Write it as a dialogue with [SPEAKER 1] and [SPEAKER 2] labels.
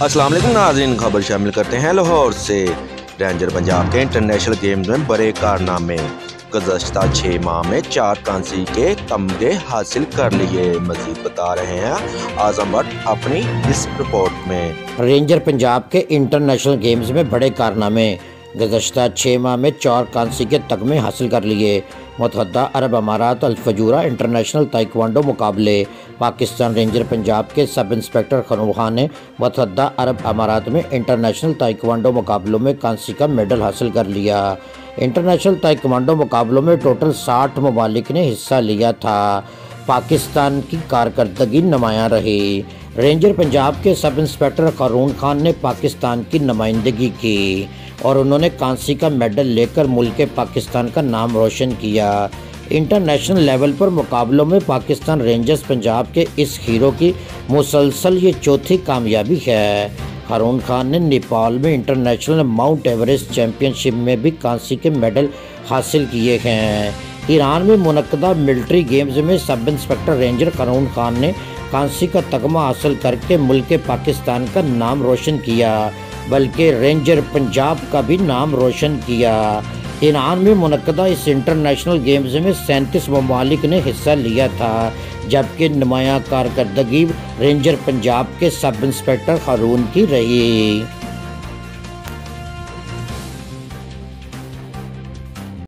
[SPEAKER 1] السلام علیکم ناظرین، خبر شامل کرتے ہیں لاہور سے۔ رینجر پنجاب کے انٹرنیشنل گیمز میں بڑے کارنامے، گزشتہ 6 ماہ میں 4 کانسی کے تمغے حاصل کر لیے۔ مزید بتا رہے ہیں اعظم بٹ اپنی اس رپورٹ میں۔
[SPEAKER 2] رینجر پنجاب کے انٹرنیشنل گیمز میں بڑے کارنامے، گزشتہ 6 ماہ میں 4 کانسی کے تمغے حاصل کر لیے۔ متحدہ عرب امارات الفجورہ انٹرنیشنل تائیکوانڈو مقابلے۔ پاکستان رینجر پنجاب کے سب انسپکٹر خانوں خان نے متحدہ عرب امارات میں انٹرنیشنل تائیکوانڈو مقابلوں میں کانسی کا میڈل حاصل کر لیا۔ انٹرنیشنل تائیکوانڈو مقابلوں میں ٹوٹل 60 ممالک نے حصہ لیا تھا۔ پاکستان کی کارکردگی نمایاں رہی۔ رینجر پنجاب کے سب انسپکٹر خانوں خان نے پاکستان کی نمائندگی کی اور انہوں نے کانسی کا میڈل لے کر ملک پاکستان کا نام روشن کیا۔ انٹرنیشنل لیول پر مقابلوں میں پاکستان رینجرز پنجاب کے اس ہیرو کی مسلسل یہ چوتھی کامیابی ہے۔ خانوں خان نے نیپال میں انٹرنیشنل ماؤنٹ ایوریسٹ چیمپئن شپ میں بھی کانسی کے میڈل حاصل کیے ہیں۔ ایران میں منعقدہ ملٹری گیمز میں سب انسپکٹر رینجر خانوں خان نے کانسی کا تمغہ حاصل کر کے ملک پاکستان کا نام روشن کیا، بلکہ رینجر پنجاب کا بھی نام روشن کیا۔ ایران میں منعقدہ اس انٹرنیشنل گیمز میں 37 ممالک نے حصہ لیا تھا، جبکہ نمایاں کارکردگی رینجر پنجاب کے سب انسپکٹر خانوں کی رہی۔